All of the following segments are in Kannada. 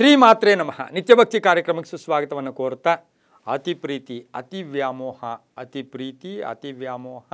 ಶ್ರೀಮಾತ್ರೇ ನಮಃ. ನಿತ್ಯಭಕ್ತಿ ಕಾರ್ಯಕ್ರಮಕ್ಕೆ ಸುಸ್ವಾಗತವನ್ನು ಕೋರುತ್ತಾ, ಅತಿ ಪ್ರೀತಿ, ಅತಿ ವ್ಯಾಮೋಹ, ಅತಿ ಪ್ರೀತಿ, ಅತಿ ವ್ಯಾಮೋಹ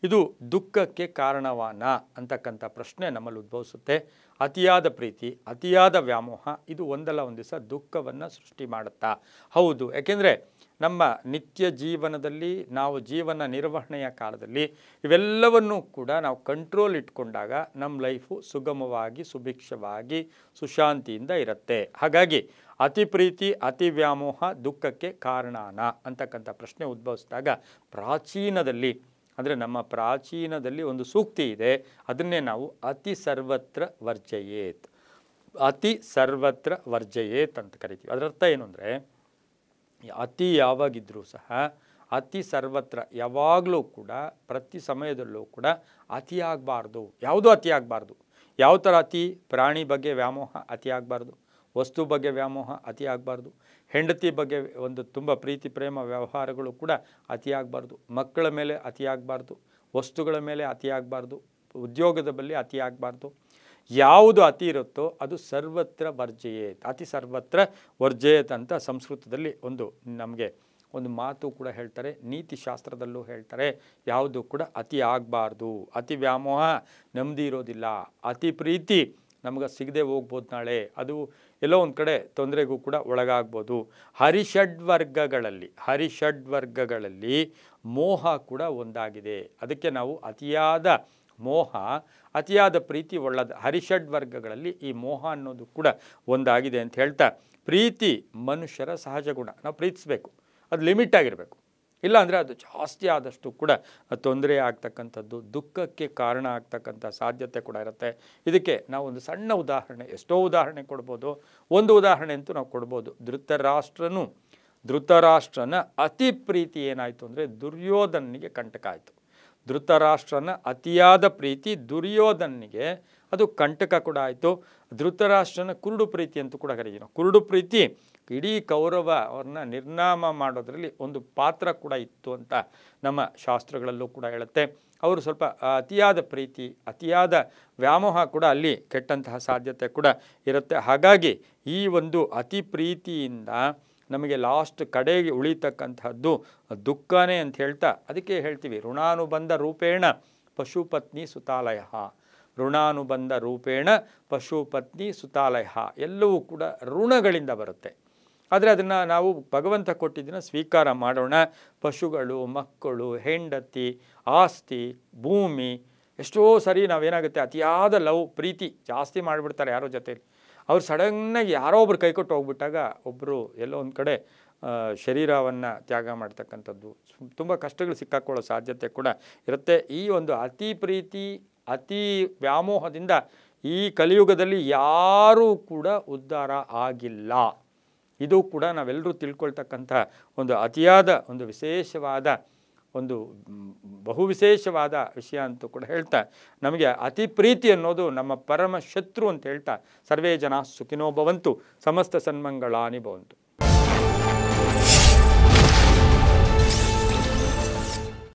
ಇದು ದುಃಖಕ್ಕೆ ಕಾರಣವಾನ ಅಂತಕ್ಕಂಥ ಪ್ರಶ್ನೆ ನಮ್ಮಲ್ಲಿ ಉದ್ಭವಿಸುತ್ತೆ. ಅತಿಯಾದ ಪ್ರೀತಿ, ಅತಿಯಾದ ವ್ಯಾಮೋಹ ಇದು ಒಂದಲ್ಲ ಒಂದು ದಿವಸ ದುಃಖವನ್ನು ಸೃಷ್ಟಿ ಮಾಡುತ್ತಾ? ಹೌದು. ಯಾಕೆಂದರೆ ನಮ್ಮ ನಿತ್ಯ ಜೀವನದಲ್ಲಿ ನಾವು ಜೀವನ ನಿರ್ವಹಣೆಯ ಕಾಲದಲ್ಲಿ ಇವೆಲ್ಲವನ್ನೂ ಕೂಡ ನಾವು ಕಂಟ್ರೋಲ್ ಇಟ್ಕೊಂಡಾಗ ನಮ್ಮ ಲೈಫು ಸುಗಮವಾಗಿ, ಸುಭಿಕ್ಷವಾಗಿ, ಸುಶಾಂತಿಯಿಂದ ಇರುತ್ತೆ. ಹಾಗಾಗಿ ಅತಿ ಪ್ರೀತಿ, ಅತಿ ವ್ಯಾಮೋಹ ದುಃಖಕ್ಕೆ ಕಾರಣನಾ ಅಂತಕ್ಕಂಥ ಪ್ರಶ್ನೆ ಉದ್ಭವಿಸಿದಾಗ ಪ್ರಾಚೀನದಲ್ಲಿ, ಅಂದರೆ ನಮ್ಮ ಪ್ರಾಚೀನದಲ್ಲಿ ಒಂದು ಸೂಕ್ತಿ ಇದೆ. ಅದನ್ನೇ ನಾವು ಅತಿ ಸರ್ವತ್ರ ವರ್ಜಯೇತ್, ಅತಿ ಸರ್ವತ್ರ ವರ್ಜಯೇತ್ ಅಂತ ಕರಿತೀವಿ. ಅದರ ಅರ್ಥ ಏನು ಅಂದರೆ, ಅತಿ ಯಾವಾಗಿದ್ದರೂ ಸಹ ಅತಿ ಸರ್ವತ್ರ, ಯಾವಾಗಲೂ ಕೂಡ ಪ್ರತಿ ಸಮಯದಲ್ಲೂ ಕೂಡ ಅತಿ ಆಗಬಾರ್ದು. ಯಾವುದೂ ಅತಿ ಆಗಬಾರ್ದು. ಯಾವ ಥರ ಅತಿ? ಪ್ರಾಣಿ ಬಗ್ಗೆ ವ್ಯಾಮೋಹ ಅತಿ ಆಗಬಾರ್ದು, ವಸ್ತು ಬಗ್ಗೆ ವ್ಯಾಮೋಹ ಅತಿ ಆಗಬಾರ್ದು, ಹೆಂಡತಿ ಬಗ್ಗೆ ಒಂದು ತುಂಬ ಪ್ರೀತಿ ಪ್ರೇಮ ವ್ಯವಹಾರಗಳು ಕೂಡ ಅತಿ ಆಗಬಾರ್ದು, ಮಕ್ಕಳ ಮೇಲೆ ಅತಿ ಆಗಬಾರ್ದು, ವಸ್ತುಗಳ ಮೇಲೆ ಅತಿ ಆಗಬಾರ್ದು, ಉದ್ಯೋಗದ ಬಳಿ ಅತಿ ಆಗಬಾರ್ದು. ಯಾವುದು ಅತಿ ಇರುತ್ತೋ ಅದು ಸರ್ವತ್ರ ವರ್ಜಯೇತ್, ಅತಿ ಸರ್ವತ್ರ ವರ್ಜಯೇತ್ ಅಂತ ಸಂಸ್ಕೃತದಲ್ಲಿ ನಮಗೆ ಒಂದು ಮಾತು ಕೂಡ ಹೇಳ್ತಾರೆ. ನೀತಿಶಾಸ್ತ್ರದಲ್ಲೂ ಹೇಳ್ತಾರೆ, ಯಾವುದು ಕೂಡ ಅತಿ ಆಗಬಾರ್ದು. ಅತಿ ವ್ಯಾಮೋಹ ನೆಮ್ಮದಿ ಇರೋದಿಲ್ಲ. ಅತಿ ಪ್ರೀತಿ ನಮಗೆ ಸಿಗದೆ ಹೋಗ್ಬೋದು, ನಾಳೆ ಅದು ಎಲ್ಲೋ ಒಂದು ಕಡೆ ತೊಂದರೆಗೂ ಕೂಡ ಒಳಗಾಗ್ಬೋದು. ಹರಿಷಡ್ವರ್ಗಗಳಲ್ಲಿ ಮೋಹ ಕೂಡ ಒಂದಾಗಿದೆ. ಅದಕ್ಕೆ ನಾವು ಅತಿಯಾದ ಮೋಹ, ಅತಿಯಾದ ಪ್ರೀತಿ ಒಳ್ಳೆದು. ಹರಿಷಡ್ವರ್ಗಗಳಲ್ಲಿ ಈ ಮೋಹ ಅನ್ನೋದು ಕೂಡ ಒಂದಾಗಿದೆ ಅಂತ ಹೇಳ್ತಾ, ಪ್ರೀತಿ ಮನುಷ್ಯರ ಸಹಜ ಗುಣ. ನಾವು ಪ್ರೀತಿಸಬೇಕು, ಅದು ಲಿಮಿಟ್ ಆಗಿರಬೇಕು. ಇಲ್ಲ ಅಂದರೆ ಅದು ಜಾಸ್ತಿ ಆದಷ್ಟು ಕೂಡ ತೊಂದರೆ ಆಗ್ತಕ್ಕಂಥದ್ದು, ದುಃಖಕ್ಕೆ ಕಾರಣ ಆಗ್ತಕ್ಕಂಥ ಸಾಧ್ಯತೆ ಕೂಡ ಇರುತ್ತೆ. ಇದಕ್ಕೆ ನಾವು ಒಂದು ಸಣ್ಣ ಉದಾಹರಣೆ, ಎಷ್ಟೋ ಉದಾಹರಣೆ ಕೊಡ್ಬೋದು. ಒಂದು ಉದಾಹರಣೆ ಅಂತೂ ನಾವು ಕೊಡ್ಬೋದು. ಧೃತರಾಷ್ಟ್ರನ ಅತಿ ಪ್ರೀತಿ ಏನಾಯಿತು ಅಂದರೆ ದುರ್ಯೋಧನನಿಗೆ ಕಂಟಕ ಆಯಿತು. ಧೃತರಾಷ್ಟ್ರನ ಅತಿಯಾದ ಪ್ರೀತಿ ದುರ್ಯೋಧನನಿಗೆ ಅದು ಕಂಟಕ ಕೂಡ ಆಯಿತು. ಧೃತರಾಷ್ಟ್ರನ ಕುರುಡು ಪ್ರೀತಿ ಅಂತೂ ಕೂಡ ಕರೀತೀವಿ ನಾವು. ಕುರುಡು ಪ್ರೀತಿ ಇಡೀ ಕೌರವ ಅವ್ರನ್ನ ನಿರ್ನಾಮ ಮಾಡೋದರಲ್ಲಿ ಒಂದು ಪಾತ್ರ ಕೂಡ ಇತ್ತು ಅಂತ ನಮ್ಮ ಶಾಸ್ತ್ರಗಳಲ್ಲೂ ಕೂಡ ಹೇಳುತ್ತೆ. ಅವರು ಸ್ವಲ್ಪ ಅತಿಯಾದ ಪ್ರೀತಿ, ಅತಿಯಾದ ವ್ಯಾಮೋಹ ಕೂಡ ಅಲ್ಲಿ ಕೆಟ್ಟಂತಹ ಸಾಧ್ಯತೆ ಕೂಡ ಇರುತ್ತೆ. ಹಾಗಾಗಿ ಈ ಒಂದು ಅತಿ ಪ್ರೀತಿಯಿಂದ ನಮಗೆ ಲಾಸ್ಟ್ ಕಡೆಗೆ ಉಳಿತಕ್ಕಂಥದ್ದು ದುಃಖನೇ ಅಂತ ಹೇಳ್ತಾ, ಅದಕ್ಕೆ ಹೇಳ್ತೀವಿ ಋಣಾನುಬಂಧ ರೂಪೇಣ ಪಶುಪತ್ನಿ ಸುತಾಲಯ. ಋಣಾನುಬಂಧ ರೂಪೇಣ ಪಶುಪತ್ನಿ ಸುತಾಲಯ ಎಲ್ಲವೂ ಕೂಡ ಋಣಗಳಿಂದ ಬರುತ್ತೆ. ಆದರೆ ಅದನ್ನು ನಾವು ಭಗವಂತ ಕೊಟ್ಟಿದ್ದನ್ನು ಸ್ವೀಕಾರ ಮಾಡೋಣ. ಪಶುಗಳು, ಮಕ್ಕಳು, ಹೆಂಡತಿ, ಆಸ್ತಿ, ಭೂಮಿ, ಎಷ್ಟೋ ಸರಿ ನಾವೇನಾಗುತ್ತೆ ಅತಿಯಾದ ಪ್ರೀತಿ ಜಾಸ್ತಿ ಮಾಡಿಬಿಡ್ತಾರೆ ಯಾರೋ ಜೊತೆಲಿ. ಅವ್ರು ಸಡನ್ನಾಗಿ ಯಾರೋ ಒಬ್ರು ಕೈಕೊಟ್ಟು ಹೋಗ್ಬಿಟ್ಟಾಗ ಒಬ್ಬರು ಎಲ್ಲೋ ಒಂದು ಕಡೆ ಶರೀರವನ್ನು ತ್ಯಾಗ ಮಾಡ್ತಕ್ಕಂಥದ್ದು, ತುಂಬ ಕಷ್ಟಗಳು ಸಿಕ್ಕಾಕೊಳ್ಳೋ ಸಾಧ್ಯತೆ ಕೂಡ ಇರುತ್ತೆ. ಈ ಒಂದು ಅತಿ ಪ್ರೀತಿ, ಅತಿ ವ್ಯಾಮೋಹದಿಂದ ಈ ಕಲಿಯುಗದಲ್ಲಿ ಯಾರೂ ಕೂಡ ಉದ್ಧಾರ ಆಗಿಲ್ಲ. ಇದು ಕೂಡ ನಾವೆಲ್ಲರೂ ತಿಳ್ಕೊಳ್ತಕ್ಕಂಥ ಒಂದು ಅತಿಯಾದ ಒಂದು ವಿಶೇಷವಾದ ಒಂದು ಬಹುವಿಶೇಷವಾದ ವಿಷಯ ಅಂತೂ ಕೂಡ ಹೇಳ್ತಾ, ನಮಗೆ ಅತಿ ಪ್ರೀತಿ ಅನ್ನೋದು ನಮ್ಮ ಪರಮ ಶತ್ರು ಅಂತ ಹೇಳ್ತಾ, ಸರ್ವೇ ಜನ ಸುಖಿನೋ ಭವಂತು, ಸಮಸ್ತ ಸನ್ಮಂಗಳಾನಿ ಭವಂತು.